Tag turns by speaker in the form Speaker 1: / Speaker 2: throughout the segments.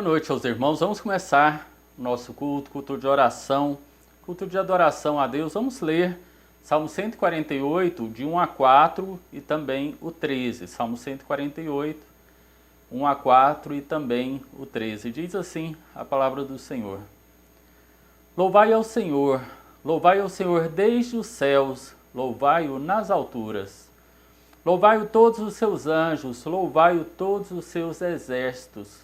Speaker 1: Boa noite aos irmãos. Vamos começar nosso culto de oração, culto de adoração a Deus. Vamos ler Salmo 148, de 1 a 4 e também o 13. Salmo 148, 1 a 4 e também o 13. Diz assim a palavra do Senhor. Louvai ao Senhor desde os céus, louvai-o nas alturas. Louvai-o todos os seus anjos, louvai-o todos os seus exércitos.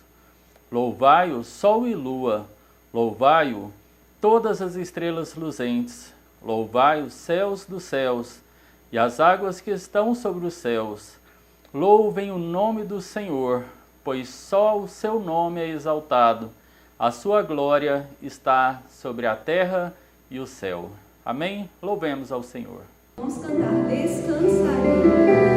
Speaker 1: Louvai-o sol e lua, louvai-o todas as estrelas luzentes. Louvai os céus dos céus e as águas que estão sobre os céus. Louvem o nome do Senhor, pois só o seu nome é exaltado. A sua glória está sobre a terra e o céu. Amém? Louvemos ao Senhor.
Speaker 2: Vamos cantar, descansarei.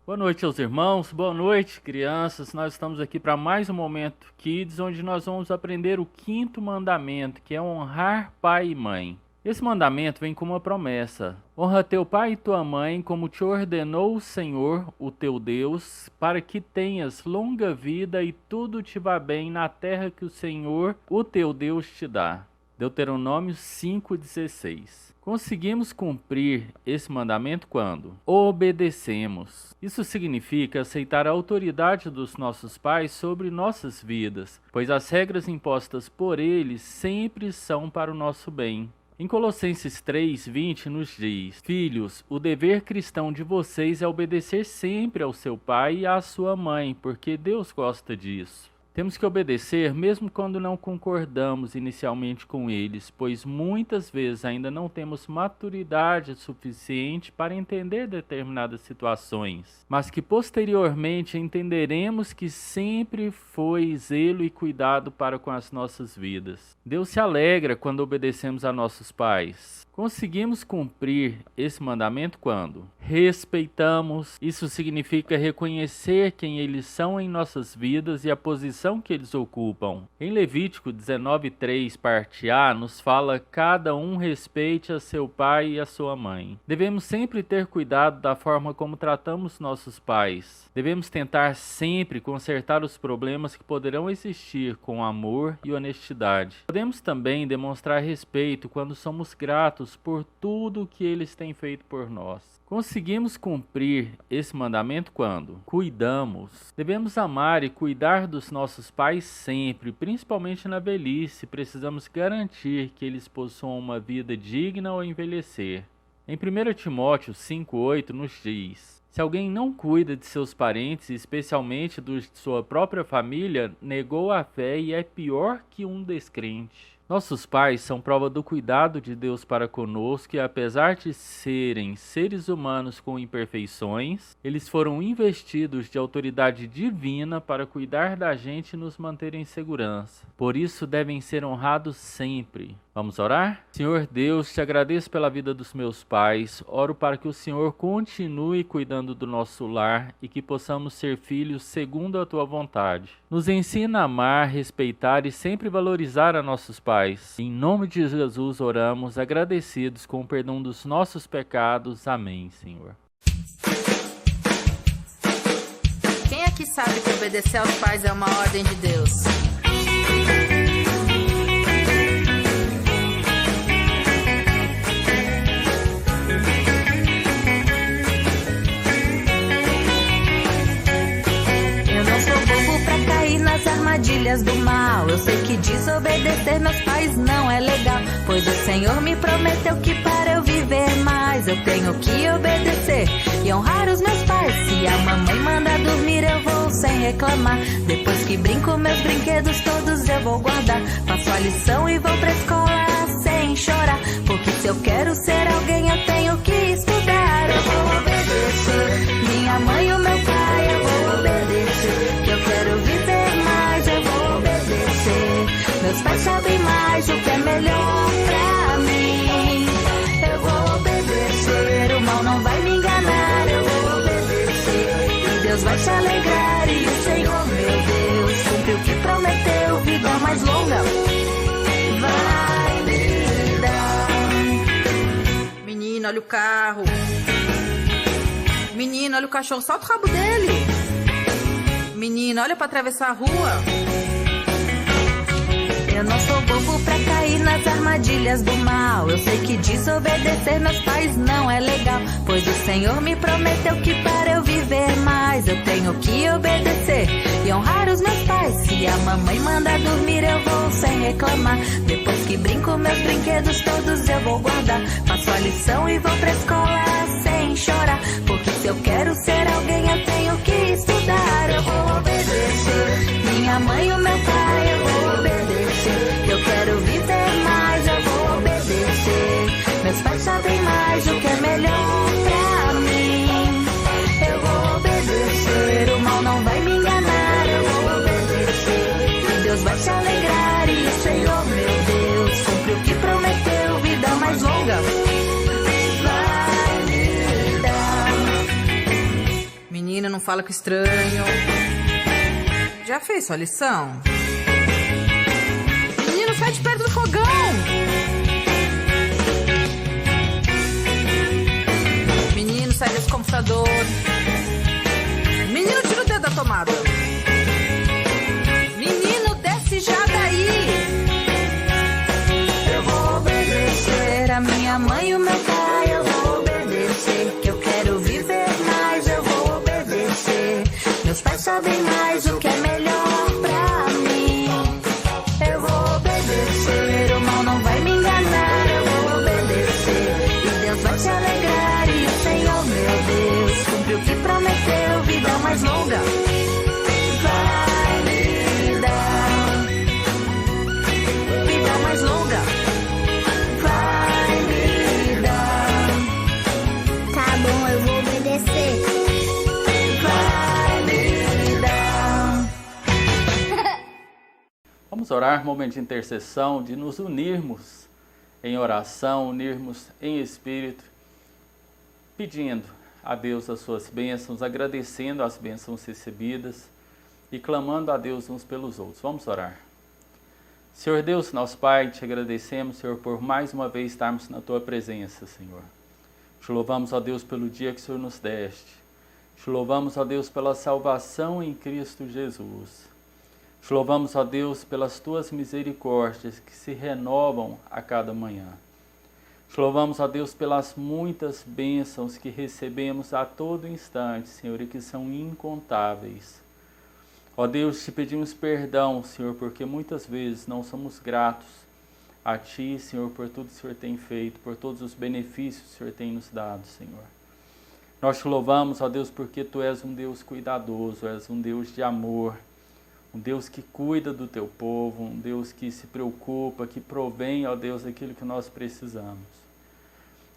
Speaker 1: Boa noite aos irmãos, boa noite crianças. Nós estamos aqui para mais um Momento Kids, onde nós vamos aprender o 5º mandamento, que é honrar pai e mãe. Esse mandamento vem com uma promessa: honra teu pai e tua mãe, como te ordenou o Senhor, o teu Deus, para que tenhas longa vida e tudo te vá bem na terra que o Senhor, o teu Deus, te dá. Deuteronômio 5,16. Conseguimos cumprir esse mandamento quando obedecemos. Isso significa aceitar a autoridade dos nossos pais sobre nossas vidas, pois as regras impostas por eles sempre são para o nosso bem. Em Colossenses 3:20 nos diz: Filhos, o dever cristão de vocês é obedecer sempre ao seu pai e à sua mãe, porque Deus gosta disso. Temos que obedecer mesmo quando não concordamos inicialmente com eles, pois muitas vezes ainda não temos maturidade suficiente para entender determinadas situações, mas que posteriormente entenderemos que sempre foi zelo e cuidado para com as nossas vidas. Deus se alegra quando obedecemos a nossos pais. Conseguimos cumprir esse mandamento quando respeitamos. Isso significa reconhecer quem eles são em nossas vidas e a posição posição que eles ocupam. Em Levítico 19:3, parte A, nos fala: cada um respeite a seu pai e a sua mãe. Devemos sempre ter cuidado da forma como tratamos nossos pais. Devemos tentar sempre consertar os problemas que poderão existir com amor e honestidade. Podemos também demonstrar respeito quando somos gratos por tudo que eles têm feito por nós. Conseguimos cumprir esse mandamento quando cuidamos. Devemos amar e cuidar dos nossos pais sempre, principalmente na velhice. Precisamos garantir que eles possuam uma vida digna ao envelhecer. Em 1 Timóteo 5:8 nos diz: se alguém não cuida de seus parentes, especialmente dos de sua própria família, negou a fé e é pior que um descrente. Nossos pais são prova do cuidado de Deus para conosco e, apesar de serem seres humanos com imperfeições, eles foram investidos de autoridade divina para cuidar da gente e nos manter em segurança. Por isso devem ser honrados sempre. Vamos orar? Senhor Deus, te agradeço pela vida dos meus pais. Oro para que o Senhor continue cuidando do nosso lar e que possamos ser filhos segundo a tua vontade. Nos ensina a amar, respeitar e sempre valorizar a nossos pais. Em nome de Jesus oramos, agradecidos com o perdão dos nossos pecados. Amém, Senhor.
Speaker 3: Quem aqui sabe que obedecer aos pais é uma ordem de Deus? Nas armadilhas do mal, eu sei que desobedecer meus pais não é legal, pois o Senhor me prometeu que para eu viver mais eu tenho que obedecer e honrar os meus pais. Se a mamãe manda dormir eu vou sem reclamar, depois que brinco meus brinquedos todos eu vou guardar, faço a lição e vou pra escola sem chorar, porque se eu quero ser alguém eu tenho que estudar. Eu vou obedecer minha mãe e o meu pai, eu vou obedecer, que eu quero viver mais, eu vou obedecer. Meus pais sabem mais o que é melhor pra mim. Eu vou obedecer, o mal não vai me enganar, eu vou obedecer. E Deus vai se alegrar e o Senhor, meu Deus, cumpre o que prometeu, vida mais longa vai me dar. Menino, olha o carro. Menino, olha o cachorro, solta o rabo dele. Menino, olha pra atravessar a rua. Eu não sou bobo pra cair nas armadilhas do mal, eu sei que desobedecer meus pais não é legal, pois o Senhor me prometeu que para eu viver mais eu tenho que obedecer e honrar os meus pais. Se a mamãe manda dormir eu vou sem reclamar, depois que brinco meus brinquedos todos eu vou guardar, faço a lição e vou pra escola sem chorar, porque se eu quero ser alguém eu tenho que estudar. Eu vou obedecer minha mãe e o meu pai, eu vou obedecer. Eu quero viver mais, eu vou obedecer. Meus pais sabem mais o que é melhor pra mim. Eu vou obedecer, o mal não vai me enganar, eu vou obedecer. E Deus vai se alegrar e o Senhor, meu Deus, cumpre o que prometeu, vida mais longa vai me dar. Menina, não fala com estranho. Já fez sua lição? Menino, sai de perto do fogão! Menino, sai desse computador! Menino, tira o dedo da tomada! Menino, desce já daí! Eu vou obedecer a minha mãe e o meu pai, eu vou obedecer, que eu quero viver mais, eu vou obedecer. Meus pais sabem mais o que é melhor pra mim. Eu vou obedecer, o mal não vai me enganar, eu vou obedecer. E Deus vai se alegrar e o Senhor, meu Deus, cumpre o que prometeu, vida mais longa vai me dar. Vida mais longa vai me dar.
Speaker 4: Tá bom, eu vou obedecer.
Speaker 1: Vamos orar, momento de intercessão, de nos unirmos em oração, unirmos em espírito, pedindo a Deus as suas bênçãos, agradecendo as bênçãos recebidas e clamando a Deus uns pelos outros. Vamos orar. Senhor Deus, nosso Pai, te agradecemos, Senhor, por mais uma vez estarmos na Tua presença, Senhor. Te louvamos, ó Deus, pelo dia que o Senhor nos deste. Te louvamos, ó Deus, pela salvação em Cristo Jesus. Te louvamos, ó Deus, pelas Tuas misericórdias que se renovam a cada manhã. Te louvamos, ó Deus, pelas muitas bênçãos que recebemos a todo instante, Senhor, e que são incontáveis. Ó Deus, te pedimos perdão, Senhor, porque muitas vezes não somos gratos a Ti, Senhor, por tudo que o Senhor tem feito, por todos os benefícios que o Senhor tem nos dado, Senhor. Nós te louvamos, ó Deus, porque Tu és um Deus cuidadoso, és um Deus de amor, um Deus que cuida do Teu povo, um Deus que se preocupa, que provém, ó Deus, aquilo que nós precisamos.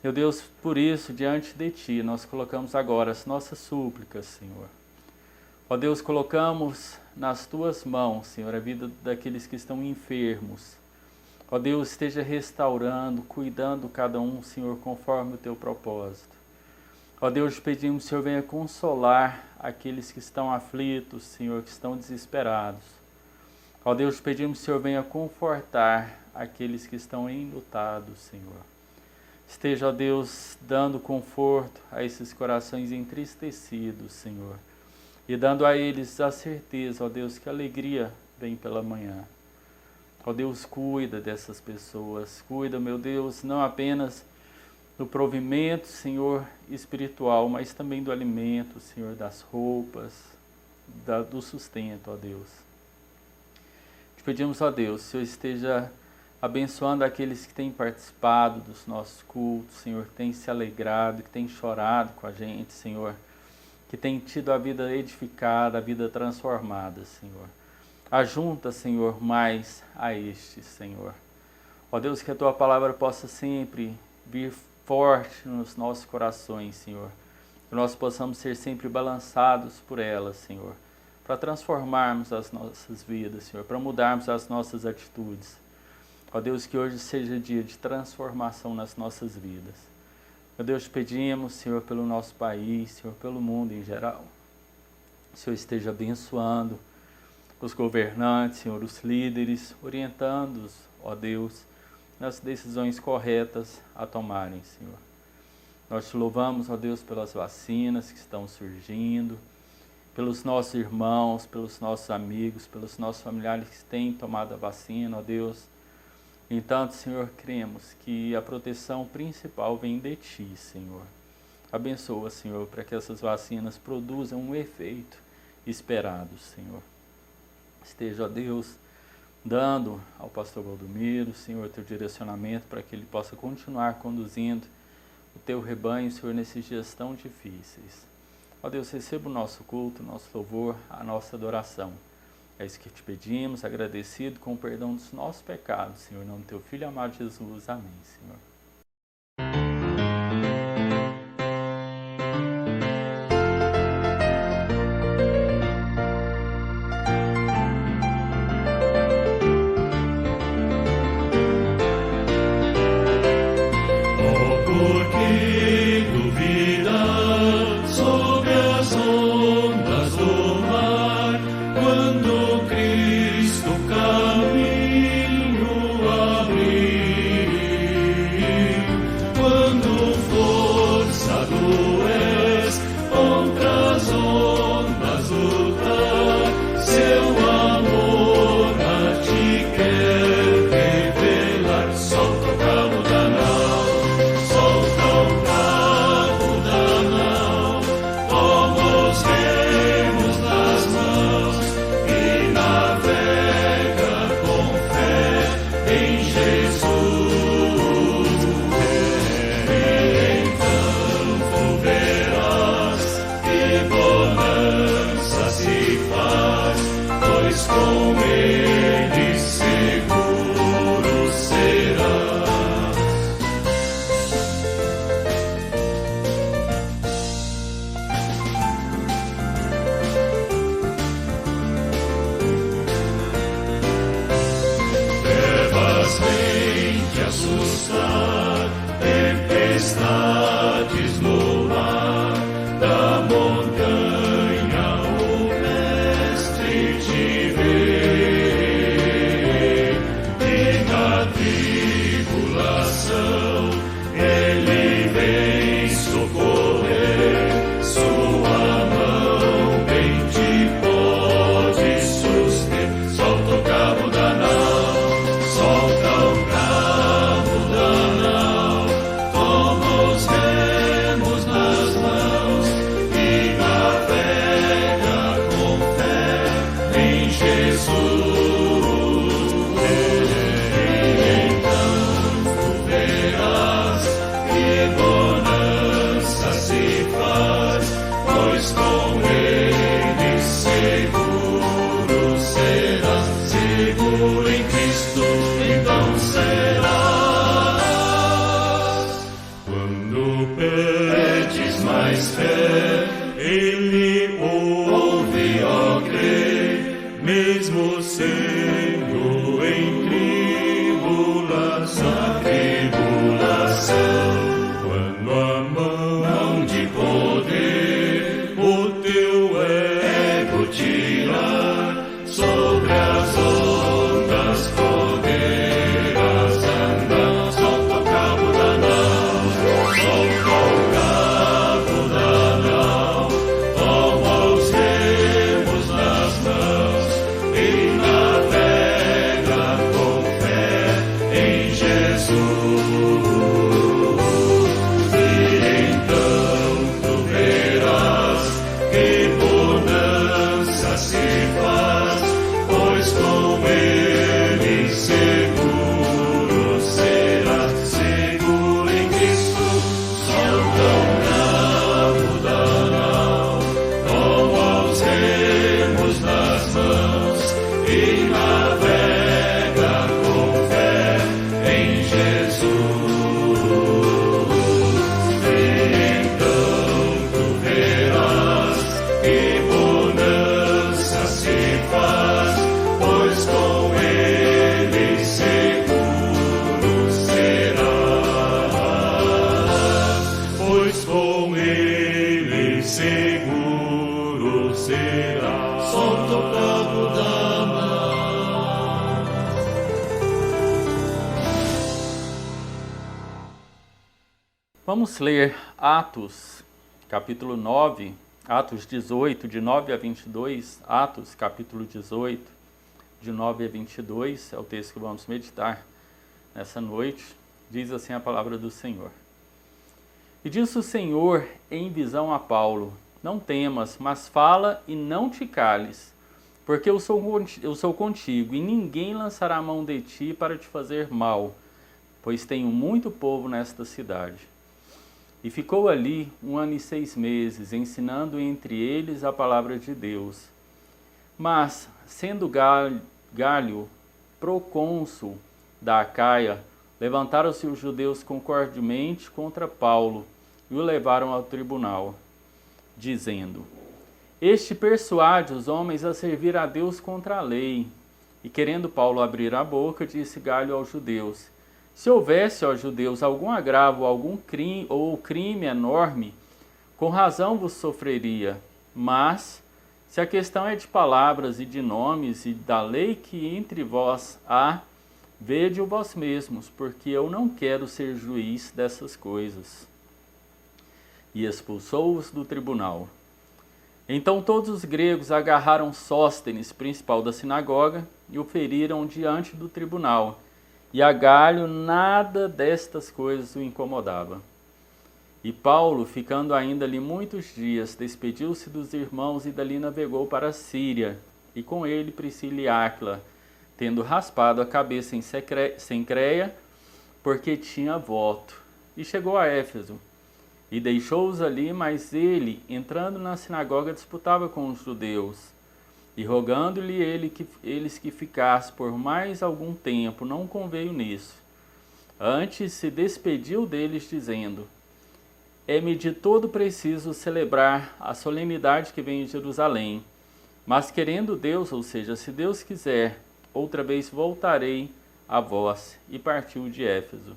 Speaker 1: Meu Deus, por isso, diante de Ti, nós colocamos agora as nossas súplicas, Senhor. Ó Deus, colocamos nas Tuas mãos, Senhor, a vida daqueles que estão enfermos. Ó Deus, esteja restaurando, cuidando cada um, Senhor, conforme o Teu propósito. Ó Deus, pedimos que o Senhor venha consolar aqueles que estão aflitos, Senhor, que estão desesperados. Ó Deus, pedimos que o Senhor venha confortar aqueles que estão enlutados, Senhor. Esteja, ó Deus, dando conforto a esses corações entristecidos, Senhor. E dando a eles a certeza, ó Deus, que a alegria vem pela manhã. Ó Deus, cuida dessas pessoas. Cuida, meu Deus, não apenas do provimento, Senhor, espiritual, mas também do alimento, Senhor, das roupas, do sustento, ó Deus. Te pedimos, ó Deus, que o Senhor esteja abençoando aqueles que têm participado dos nossos cultos, Senhor, que têm se alegrado, que têm chorado com a gente, Senhor, que têm tido a vida edificada, a vida transformada, Senhor. Ajunta, Senhor, mais a estes, Senhor. Ó Deus, que a Tua palavra possa sempre vir forte nos nossos corações, Senhor. Que nós possamos ser sempre balançados por ela, Senhor, para transformarmos as nossas vidas, Senhor, para mudarmos as nossas atitudes. Ó Deus, que hoje seja dia de transformação nas nossas vidas. Ó Deus, pedimos, Senhor, pelo nosso país, Senhor, pelo mundo em geral. O Senhor esteja abençoando os governantes, Senhor, os líderes, orientando-os, ó Deus, nas decisões corretas a tomarem, Senhor. Nós te louvamos, ó Deus, pelas vacinas que estão surgindo, pelos nossos irmãos, pelos nossos amigos, pelos nossos familiares que têm tomado a vacina, ó Deus. Entanto, Senhor, cremos que a proteção principal vem de Ti, Senhor. Abençoa, Senhor, para que essas vacinas produzam um efeito esperado, Senhor. Esteja, ó Deus, dando ao pastor Valdomiro, Senhor, Teu direcionamento para que ele possa continuar conduzindo o Teu rebanho, Senhor, nesses dias tão difíceis. Ó Deus, receba o nosso culto, o nosso louvor, a nossa adoração. É isso que te pedimos, agradecido com o perdão dos nossos pecados, Senhor, em nome do Teu Filho amado Jesus. Amém, Senhor.
Speaker 5: Cristo caminho abrir. tens fé, Ele ouve, ó crê, mesmo sendo em tribulação. Quando a mão de poder o teu ego tirar, sobre as ondas poderás andar. Solta o cabo da nau, solta o cabo da nau, toma os remos nas mãos e navega com fé em Jesus. E então tu verás que bonança se faz, pois com Ele seguro serás, seguro em Cristo. Solta o cabo da nau, toma os remos nas mãos e navega com fé em Jesus. E então tu verás que bonança se faz, pois com Ele seguro serás, pois com Ele seguro serás. Solta o cabo da nau.
Speaker 1: Vamos ler Atos, capítulo 9, Atos 18, de 9 a 22, Atos, capítulo 18, de 9 a 22, é o texto que vamos meditar nessa noite. Diz assim a palavra do Senhor. E disse o Senhor em visão a Paulo: não temas, mas fala e não te cales, porque eu sou contigo, e ninguém lançará a mão de ti para te fazer mal, pois tenho muito povo nesta cidade. E ficou ali 1 ano e 6 meses, ensinando entre eles a palavra de Deus. Mas, sendo Gálio procônsul da Acaia, levantaram-se os judeus concordemente contra Paulo e o levaram ao tribunal, dizendo: este persuade os homens a servir a Deus contra a lei. E querendo Paulo abrir a boca, disse Gálio aos judeus: se houvesse, ó judeus, algum agravo, algum crime ou crime enorme, com razão vos sofreria. Mas, se a questão é de palavras e de nomes e da lei que entre vós há, vede-o vós mesmos, porque eu não quero ser juiz dessas coisas. E expulsou-os do tribunal. Então todos os gregos agarraram Sóstenes, principal da sinagoga, e o feriram diante do tribunal. E a Gálio nada destas coisas o incomodava. E Paulo, ficando ainda ali muitos dias, despediu-se dos irmãos e dali navegou para a Síria, e com ele Priscila e Áquila, tendo raspado a cabeça em Cencreia, porque tinha voto. E chegou a Éfeso, e deixou-os ali, mas ele, entrando na sinagoga, disputava com os judeus. E rogando-lhe eles que ficassem por mais algum tempo, não conveio nisso. Antes se despediu deles, dizendo: é-me de todo preciso celebrar a solenidade que vem em Jerusalém. Mas querendo Deus, ou seja, se Deus quiser, outra vez voltarei a vós. E partiu de Éfeso.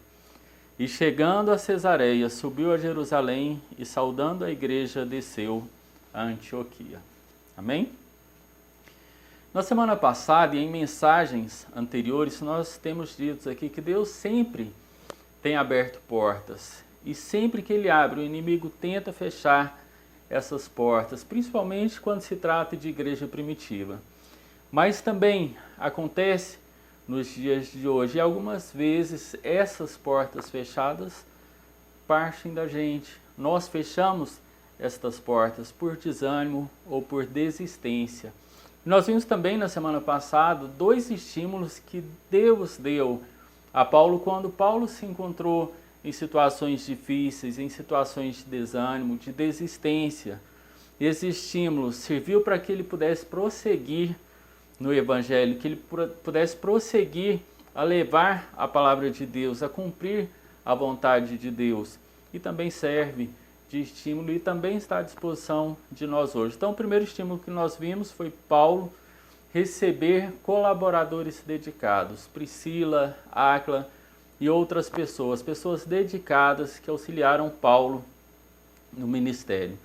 Speaker 1: E chegando a Cesareia, subiu a Jerusalém e, saudando a igreja, desceu a Antioquia. Amém? Na semana passada e em mensagens anteriores, nós temos dito aqui que Deus sempre tem aberto portas. E sempre que Ele abre, o inimigo tenta fechar essas portas, principalmente quando se trata de igreja primitiva. Mas também acontece nos dias de hoje. E algumas vezes essas portas fechadas partem da gente. Nós fechamos estas portas por desânimo ou por desistência. Nós vimos também na semana passada 2 estímulos que Deus deu a Paulo quando Paulo se encontrou em situações difíceis, em situações de desânimo, de desistência. Esse estímulo serviu para que ele pudesse prosseguir no Evangelho, que ele pudesse prosseguir a levar a palavra de Deus, a cumprir a vontade de Deus. E também serve de estímulo e também está à disposição de nós hoje. Então, o primeiro estímulo que nós vimos foi Paulo receber colaboradores dedicados, Priscila, Áquila e outras pessoas dedicadas que auxiliaram Paulo no ministério.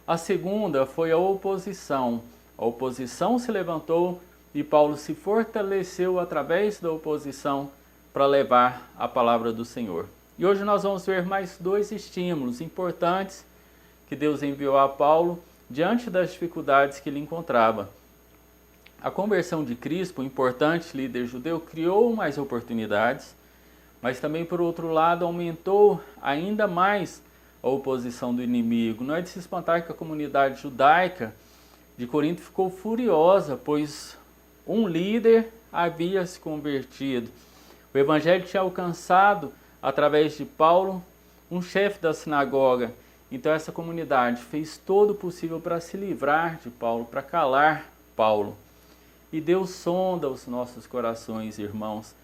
Speaker 1: A segunda foi a oposição. A oposição se levantou e Paulo se fortaleceu através da oposição para levar a palavra do Senhor. E hoje nós vamos ver mais 2 estímulos importantes que Deus enviou a Paulo diante das dificuldades que ele encontrava. A conversão de Crispo, um importante líder judeu, criou mais oportunidades, mas também, por outro lado, aumentou ainda mais a oposição do inimigo. Não é de se espantar que a comunidade judaica de Corinto ficou furiosa, pois um líder havia se convertido. O evangelho tinha alcançado, através de Paulo, um chefe da sinagoga. Então essa comunidade fez todo o possível para se livrar de Paulo, para calar Paulo. E Deus sonda os nossos corações, irmãos.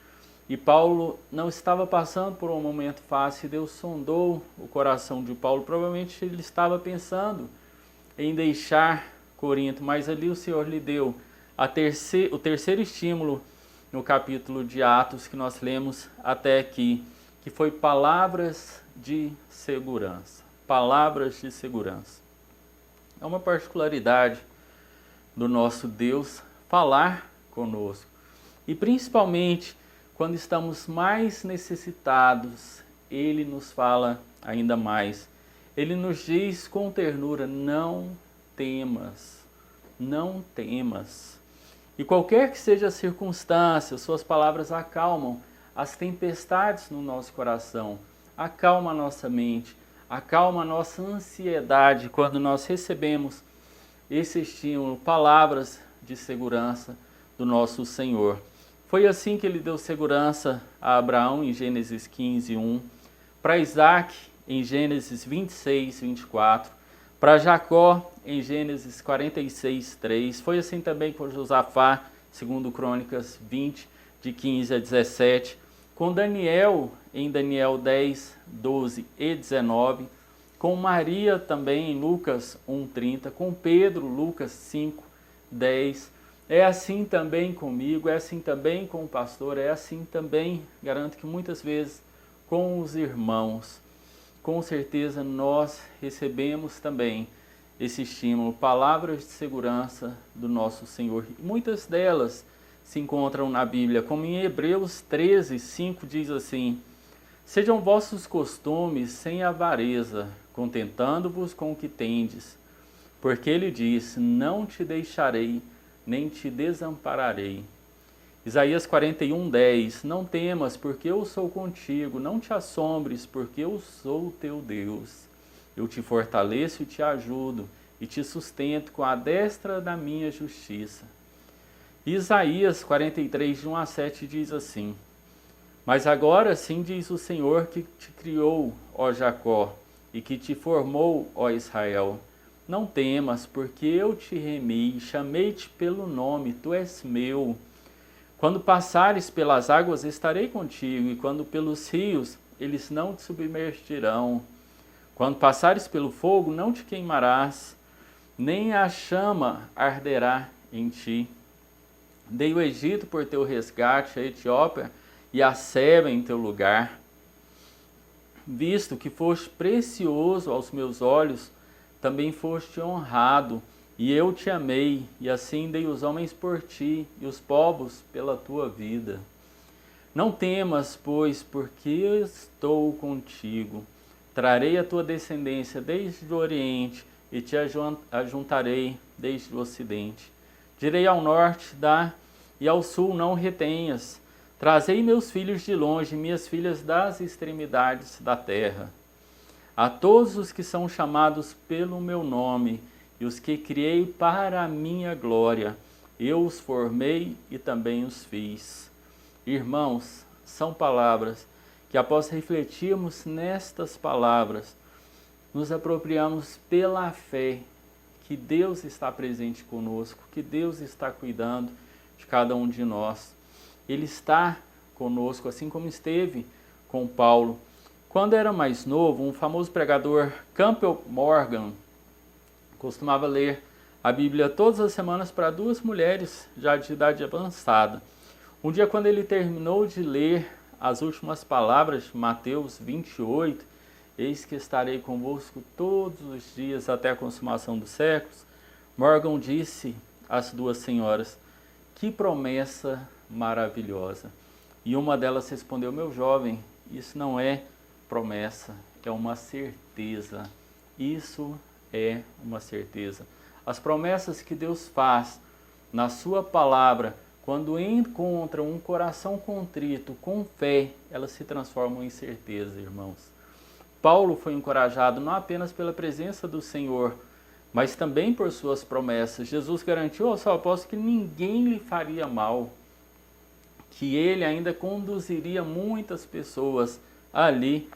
Speaker 1: E Paulo não estava passando por um momento fácil, Deus sondou o coração de Paulo. Provavelmente ele estava pensando em deixar Corinto, mas ali o Senhor lhe deu o terceiro estímulo no capítulo de Atos que nós lemos até aqui, que foi palavras de segurança. Palavras de segurança. É uma particularidade do nosso Deus falar conosco. E principalmente quando estamos mais necessitados, Ele nos fala ainda mais. Ele nos diz com ternura, não temas, não temas. E qualquer que seja a circunstância, suas palavras acalmam as tempestades no nosso coração, acalma a nossa mente, acalma a nossa ansiedade quando nós recebemos esse estímulo, palavras de segurança do nosso Senhor. Foi assim que ele deu segurança a Abraão em Gênesis 15, 1, para Isaac em Gênesis 26, 24, para Jacó em Gênesis 46, 3. Foi assim também com Josafá, segundo Crônicas 20, de 15 a 17, com Daniel em Daniel 10, 12 e 19, com Maria também em Lucas 1:30, com Pedro, Lucas 5, 10. É assim também comigo, é assim também com o pastor, é assim também, garanto que muitas vezes, com os irmãos. Com certeza nós recebemos também esse estímulo, palavras de segurança do nosso Senhor. Muitas delas se encontram na Bíblia, como em Hebreus 13, 5 diz assim: sejam vossos costumes sem avareza, contentando-vos com o que tendes. Porque ele diz, não te deixarei, nem te desampararei. Isaías 41, 10, não temas, porque eu sou contigo, não te assombres, porque eu sou o teu Deus. Eu te fortaleço e te ajudo, e te sustento com a destra da minha justiça. Isaías 43, de 1 a 7 diz assim: mas agora sim diz o Senhor que te criou, ó Jacó, e que te formou, ó Israel. Não temas, porque eu te remi, chamei-te pelo nome, tu és meu. Quando passares pelas águas, estarei contigo, e quando pelos rios, eles não te submergirão. Quando passares pelo fogo, não te queimarás, nem a chama arderá em ti. Dei o Egito por teu resgate, a Etiópia e a Seba em teu lugar. Visto que foste precioso aos meus olhos, também foste honrado, e eu te amei, e assim dei os homens por ti, e os povos pela tua vida. Não temas, pois, porque eu estou contigo. Trarei a tua descendência desde o Oriente, e te ajuntarei desde o Ocidente. Direi ao norte, dá, e ao sul não retenhas. Trazei meus filhos de longe, minhas filhas das extremidades da terra. A todos os que são chamados pelo meu nome, e os que criei para a minha glória, eu os formei e também os fiz. Irmãos, são palavras que, após refletirmos nestas palavras, nos apropriamos pela fé que Deus está presente conosco, que Deus está cuidando de cada um de nós. Ele está conosco, assim como esteve com Paulo. Quando era mais novo, um famoso pregador, Campbell Morgan, costumava ler a Bíblia todas as semanas para 2 mulheres já de idade avançada. Um dia, quando ele terminou de ler as últimas palavras de Mateus 28, eis que estarei convosco todos os dias até a consumação dos séculos, Morgan disse às 2 senhoras, que promessa maravilhosa. E uma delas respondeu, meu jovem, isso não é promessa, é uma certeza. Isso é uma certeza. As promessas que Deus faz na sua palavra, quando encontram um coração contrito, com fé, elas se transformam em certeza, irmãos. Paulo foi encorajado não apenas pela presença do Senhor, mas também por suas promessas. Jesus garantiu ao seu apóstolo que ninguém lhe faria mal, que ele ainda conduziria muitas pessoas ali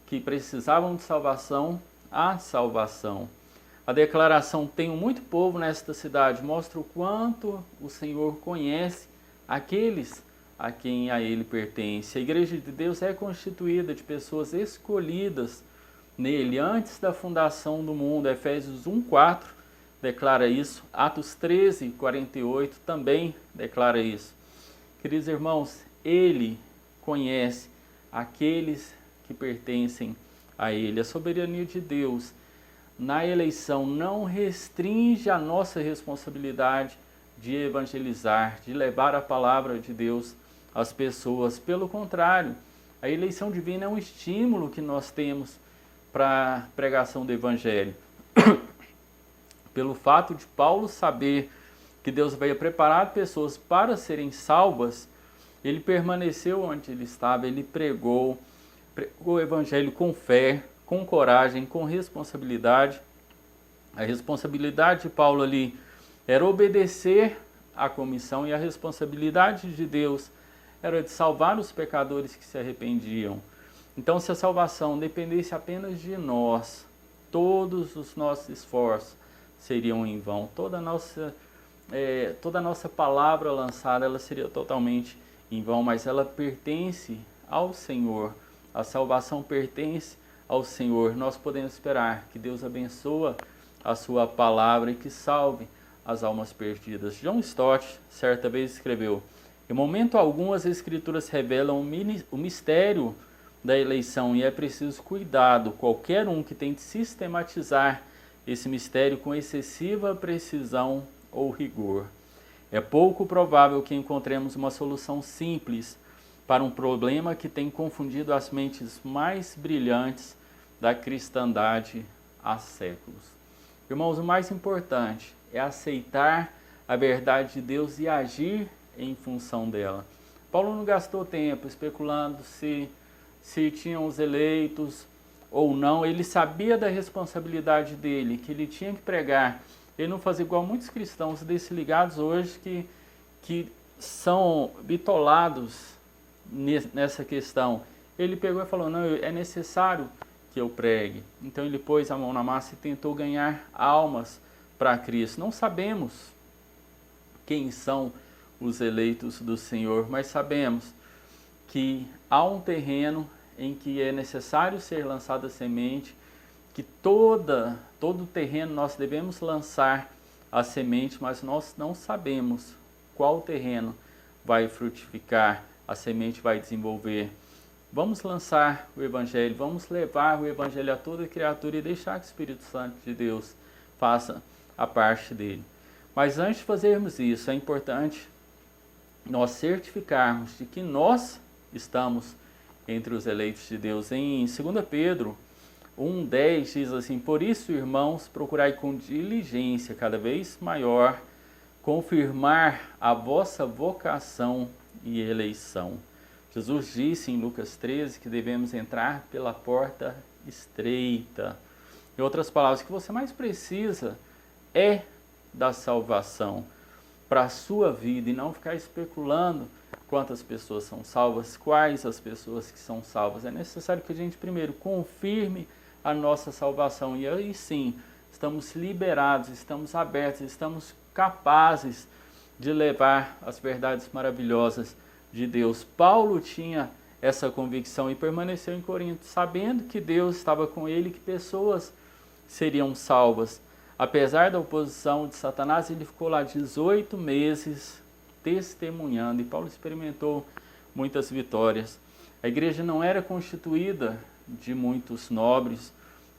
Speaker 1: que precisavam de salvação à salvação. A declaração tenho muito povo nesta cidade mostra o quanto o Senhor conhece aqueles a quem a ele pertence. A igreja de Deus é constituída de pessoas escolhidas nele antes da fundação do mundo. Efésios 1:4 declara isso. Atos 13:48 também declara isso. Queridos irmãos, ele conhece aqueles que pertencem a ele. A soberania de Deus na eleição não restringe a nossa responsabilidade de evangelizar, de levar a palavra de Deus às pessoas. Pelo contrário, a eleição divina é um estímulo que nós temos para a pregação do evangelho. Pelo fato de Paulo saber que Deus havia preparado pessoas para serem salvas, ele permaneceu onde ele estava, ele pregou o evangelho com fé, com coragem, com responsabilidade. A responsabilidade de Paulo ali era obedecer à comissão e a responsabilidade de Deus era de salvar os pecadores que se arrependiam. Então, se a salvação dependesse apenas de nós, todos os nossos esforços seriam em vão. Toda a nossa palavra lançada, ela seria totalmente em vão, mas ela pertence ao Senhor. A salvação pertence ao Senhor. Nós podemos esperar que Deus abençoe a sua palavra e que salve as almas perdidas. John Stott, certa vez, escreveu: em momento algum as Escrituras revelam o mistério da eleição e é preciso cuidado, qualquer um que tente sistematizar esse mistério com excessiva precisão ou rigor. É pouco provável que encontremos uma solução simples para um problema que tem confundido as mentes mais brilhantes da cristandade há séculos. Irmãos, o mais importante é aceitar a verdade de Deus e agir em função dela. Paulo não gastou tempo especulando se tinham os eleitos ou não. Ele sabia da responsabilidade dele, que ele tinha que pregar. Ele não fazia igual muitos cristãos desligados hoje que são bitolados nessa questão. Ele pegou e falou, não, é necessário que eu pregue. Então ele pôs a mão na massa e tentou ganhar almas para Cristo. Não sabemos quem são os eleitos do Senhor, mas sabemos que há um terreno em que é necessário ser lançada a semente, que todo terreno nós devemos lançar a semente, mas nós não sabemos qual terreno vai frutificar, a semente vai desenvolver. Vamos lançar o Evangelho, vamos levar o Evangelho a toda criatura e deixar que o Espírito Santo de Deus faça a parte dele. Mas antes de fazermos isso, é importante nós certificarmos de que nós estamos entre os eleitos de Deus. Em 2 Pedro 1:10 diz assim, por isso, irmãos, procurai com diligência cada vez maior confirmar a vossa vocação e eleição. Jesus disse em Lucas 13 que devemos entrar pela porta estreita. Em outras palavras, o que você mais precisa é da salvação para a sua vida e não ficar especulando quantas pessoas são salvas, quais as pessoas que são salvas. É necessário que a gente primeiro confirme a nossa salvação e aí sim estamos liberados, estamos abertos, estamos capazes de levar as verdades maravilhosas de Deus. Paulo tinha essa convicção e permaneceu em Corinto, sabendo que Deus estava com ele e que pessoas seriam salvas. Apesar da oposição de Satanás, ele ficou lá 18 meses testemunhando, e Paulo experimentou muitas vitórias. A igreja não era constituída de muitos nobres,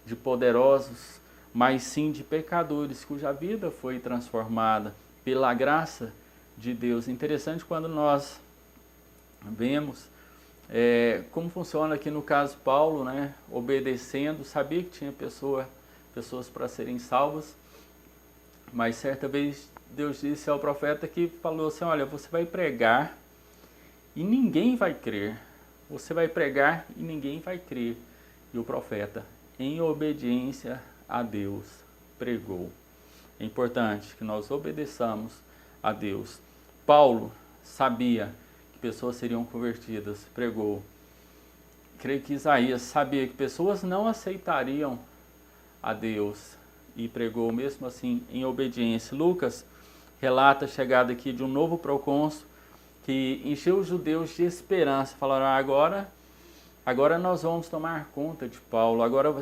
Speaker 1: de poderosos, mas sim de pecadores, cuja vida foi transformada pela graça de Deus. Interessante quando nós vemos como funciona aqui no caso Paulo, né, obedecendo, sabia que tinha pessoas para serem salvas, mas certa vez Deus disse ao profeta que falou assim, olha, você vai pregar e ninguém vai crer. Você vai pregar e ninguém vai crer. E o profeta, em obediência a Deus, pregou. É importante que nós obedeçamos a Deus. Paulo sabia que pessoas seriam convertidas, pregou. Creio que Isaías sabia que pessoas não aceitariam a Deus e pregou mesmo assim em obediência. Lucas relata a chegada aqui de um novo procônsul que encheu os judeus de esperança. Falaram, agora nós vamos tomar conta de Paulo, agora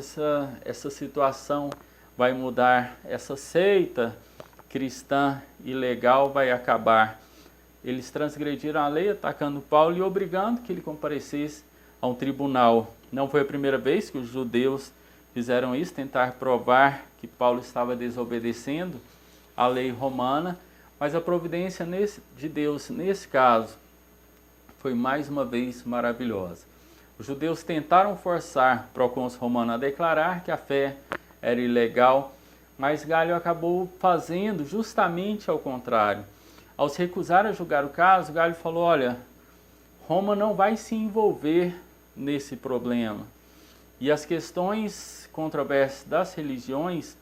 Speaker 1: essa situação vai mudar, essa seita cristã ilegal vai acabar. Eles transgrediram a lei atacando Paulo e obrigando que ele comparecesse a um tribunal. Não foi a primeira vez que os judeus fizeram isso, tentar provar que Paulo estava desobedecendo a lei romana, mas a providência de Deus, nesse caso, foi mais uma vez maravilhosa. Os judeus tentaram forçar o procônsul romano a declarar que a fé era ilegal, mas Galho acabou fazendo justamente ao contrário. Ao se recusar a julgar o caso, Galho falou, olha, Roma não vai se envolver nesse problema. E as questões controversas das religiões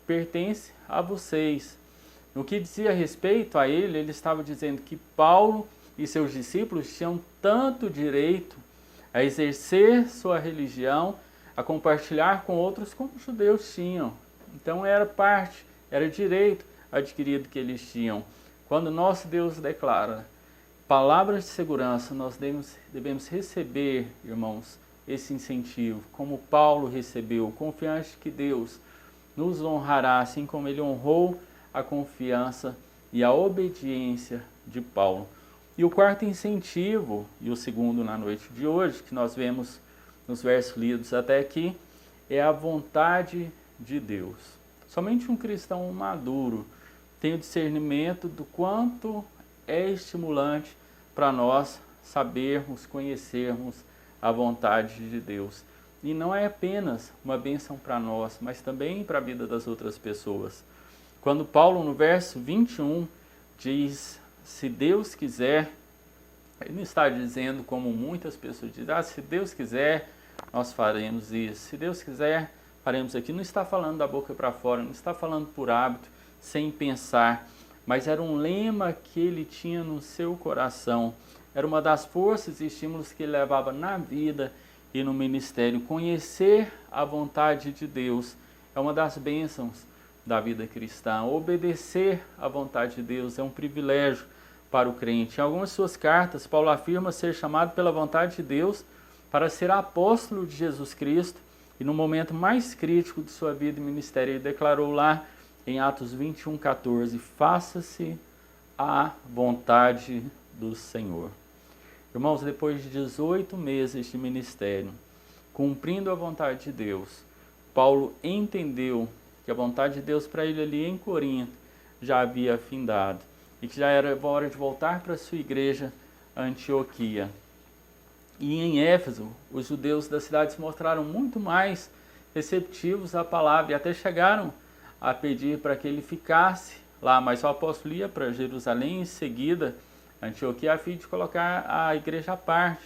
Speaker 1: pertencem a vocês. No que dizia respeito a ele estava dizendo que Paulo e seus discípulos tinham tanto direito a exercer sua religião, a compartilhar com outros como os judeus tinham. Então era direito adquirido que eles tinham. Quando nosso Deus declara palavras de segurança, nós devemos receber, irmãos, esse incentivo, como Paulo recebeu, confiante que Deus nos honrará, assim como ele honrou a confiança e a obediência de Paulo. E o quarto incentivo, e o segundo na noite de hoje, que nós vemos nos versos lidos até aqui, é a vontade de Deus. Somente um cristão maduro tem o discernimento do quanto é estimulante para nós sabermos, conhecermos a vontade de Deus. E não é apenas uma bênção para nós, mas também para a vida das outras pessoas. Quando Paulo, no verso 21, diz, se Deus quiser, ele não está dizendo como muitas pessoas dizem, se Deus quiser, nós faremos isso. Se Deus quiser, faremos aquilo. Não está falando da boca para fora, não está falando por hábito, sem pensar, mas era um lema que ele tinha no seu coração. Era uma das forças e estímulos que ele levava na vida e no ministério. Conhecer a vontade de Deus é uma das bênçãos da vida cristã. Obedecer à vontade de Deus é um privilégio para o crente. Em algumas de suas cartas, Paulo afirma ser chamado pela vontade de Deus para ser apóstolo de Jesus Cristo, e no momento mais crítico de sua vida e ministério, ele declarou lá em Atos 21:14, faça-se a vontade do Senhor. Irmãos, depois de 18 meses de ministério, cumprindo a vontade de Deus, Paulo entendeu que a vontade de Deus para ele ali em Corinto já havia findado e que já era hora de voltar para a sua igreja Antioquia. E em Éfeso, os judeus da cidade se mostraram muito mais receptivos à palavra e até chegaram a pedir para que ele ficasse lá, mas o apóstolo ia para Jerusalém em seguida, Antioquia, a fim de colocar a igreja à parte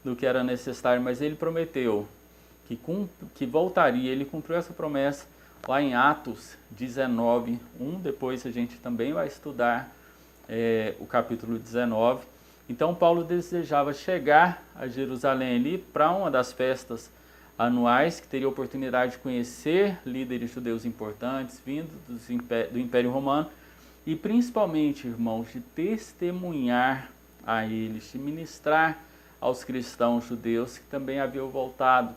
Speaker 1: do que era necessário, mas ele prometeu que voltaria, ele cumpriu essa promessa lá em Atos 19:1, depois a gente também vai estudar o capítulo 19. Então Paulo desejava chegar a Jerusalém ali para uma das festas anuais, que teria a oportunidade de conhecer líderes judeus importantes, vindos do Império Romano, e principalmente, irmãos, de testemunhar a eles, de ministrar aos cristãos judeus que também haviam voltado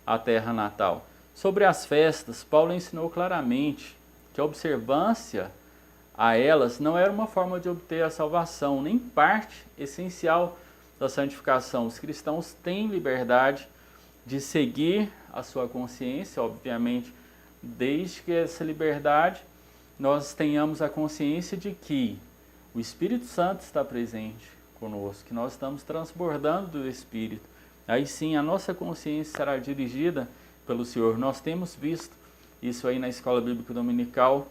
Speaker 1: à terra natal. Sobre as festas, Paulo ensinou claramente que a observância a elas não era uma forma de obter a salvação, nem parte essencial da santificação. Os cristãos têm liberdade de seguir a sua consciência, obviamente, desde que essa liberdade nós tenhamos a consciência de que o Espírito Santo está presente conosco, que nós estamos transbordando do Espírito. Aí sim a nossa consciência será dirigida pelo Senhor. Nós temos visto isso aí na Escola Bíblica Dominical,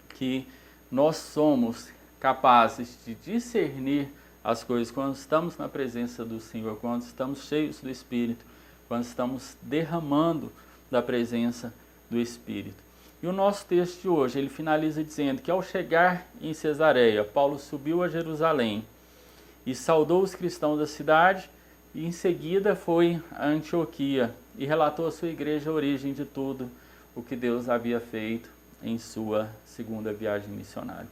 Speaker 1: que nós somos capazes de discernir as coisas quando estamos na presença do Senhor, quando estamos cheios do Espírito, quando estamos derramando da presença do Espírito. E o nosso texto de hoje, ele finaliza dizendo que ao chegar em Cesareia, Paulo subiu a Jerusalém e saudou os cristãos da cidade e em seguida foi a Antioquia e relatou à sua igreja a origem de tudo o que Deus havia feito em sua segunda viagem missionária.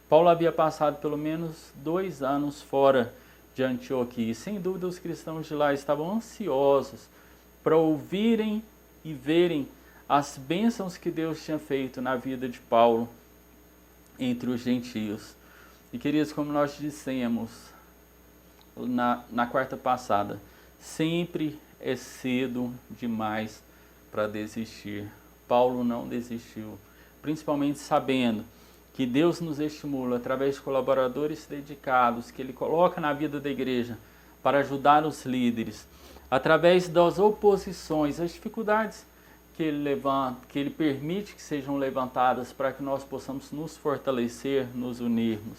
Speaker 1: Paulo havia passado pelo menos 2 anos fora de Antioquia e sem dúvida os cristãos de lá estavam ansiosos para ouvirem e verem as bênçãos que Deus tinha feito na vida de Paulo entre os gentios. E queridos, como nós dissemos na quarta passada, sempre é cedo demais para desistir. Paulo não desistiu, principalmente sabendo que Deus nos estimula através de colaboradores dedicados que Ele coloca na vida da igreja para ajudar os líderes, através das oposições, as dificuldades que Ele levanta, que Ele permite que sejam levantadas para que nós possamos nos fortalecer, nos unirmos,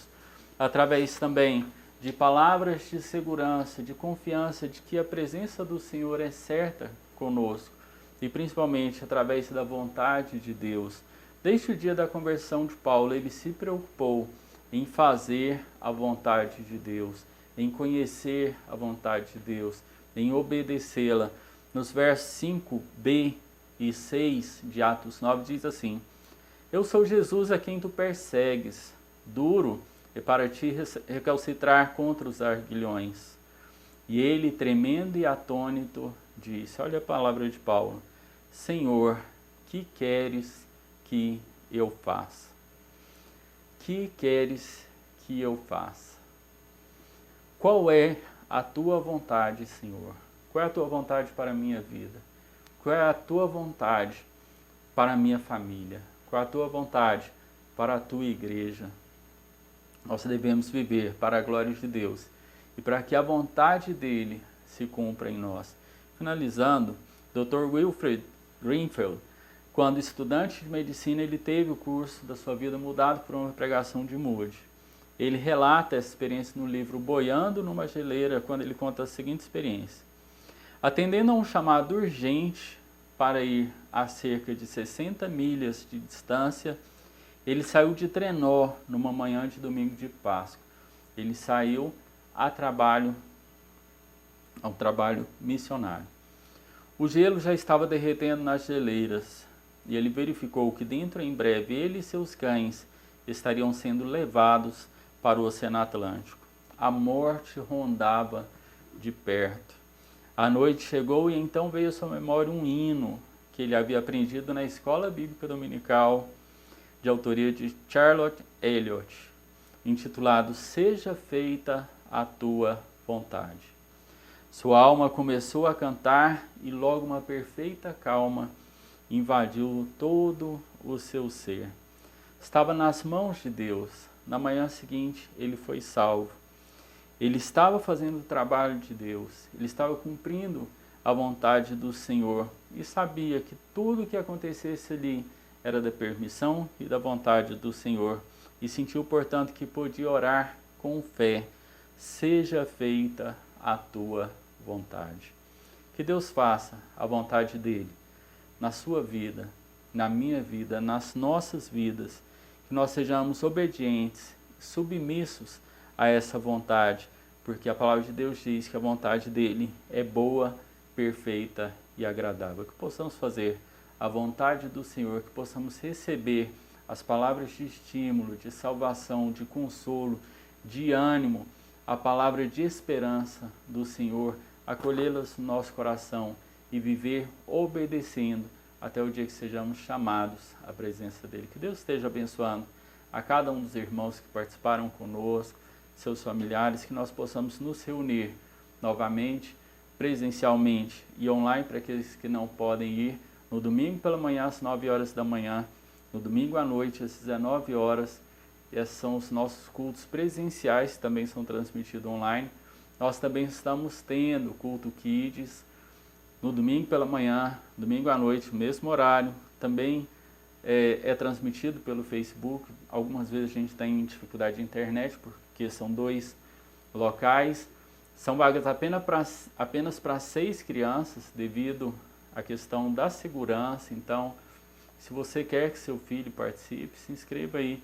Speaker 1: através também de palavras de segurança, de confiança de que a presença do Senhor é certa conosco e principalmente através da vontade de Deus. Desde o dia da conversão de Paulo, ele se preocupou em fazer a vontade de Deus, em conhecer a vontade de Deus, em obedecê-la. Nos versos 5b e 6 de Atos 9 diz assim: Eu sou Jesus a quem tu persegues, duro é para ti recalcitrar contra os arguilhões. E ele, tremendo e atônito, disse, olha a palavra de Paulo, Senhor, que queres que eu faça? Que queres que eu faça? Qual é a tua vontade, Senhor? Qual é a tua vontade para a minha vida? Qual é a tua vontade para a minha família? Qual é a tua vontade para a tua igreja? Nós devemos viver para a glória de Deus e para que a vontade dele se cumpra em nós. Finalizando, Dr. Wilfred Greenfield, quando estudante de medicina, ele teve o curso da sua vida mudado por uma pregação de Moody. Ele relata essa experiência no livro Boiando numa Geleira, quando ele conta a seguinte experiência. Atendendo a um chamado urgente para ir a cerca de 60 milhas de distância, ele saiu de trenó numa manhã de domingo de Páscoa. Ele saiu ao trabalho missionário. O gelo já estava derretendo nas geleiras e ele verificou que dentro em breve ele e seus cães estariam sendo levados para o Oceano Atlântico. A morte rondava de perto. A noite chegou e então veio à sua memória um hino que ele havia aprendido na Escola Bíblica Dominical, de autoria de Charlotte Elliott, intitulado Seja Feita a Tua Vontade. Sua alma começou a cantar e logo uma perfeita calma invadiu todo o seu ser. Estava nas mãos de Deus. Na manhã seguinte, ele foi salvo. Ele estava fazendo o trabalho de Deus. Ele estava cumprindo a vontade do Senhor e sabia que tudo o que acontecesse ali era da permissão e da vontade do Senhor, e sentiu, portanto, que podia orar com fé, seja feita a tua vontade. Que Deus faça a vontade dele na sua vida, na minha vida, nas nossas vidas, que nós sejamos obedientes, submissos a essa vontade, porque a palavra de Deus diz que a vontade dele é boa, perfeita e agradável. Que possamos fazer a vontade do Senhor, que possamos receber as palavras de estímulo, de salvação, de consolo, de ânimo, a palavra de esperança do Senhor, acolhê-las no nosso coração e viver obedecendo até o dia que sejamos chamados à presença dele. Que Deus esteja abençoando a cada um dos irmãos que participaram conosco, seus familiares, que nós possamos nos reunir novamente, presencialmente e online, para aqueles que não podem ir, no domingo pela manhã às 9 horas da manhã, no domingo à noite às 19 horas. Esses são os nossos cultos presenciais, que também são transmitidos online. Nós também estamos tendo culto Kids no domingo pela manhã, domingo à noite, no mesmo horário. Também é transmitido pelo Facebook. Algumas vezes a gente tem dificuldade de internet, porque são 2 locais. São vagas apenas para 6 crianças, devido à questão da segurança. Então, se você quer que seu filho participe, se inscreva aí,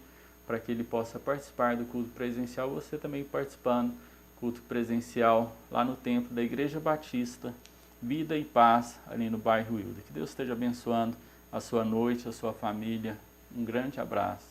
Speaker 1: para que ele possa participar do culto presencial, você também participando do culto presencial lá no templo da Igreja Batista Vida e Paz, ali no bairro Wilda. Que Deus esteja abençoando a sua noite, a sua família. Um grande abraço.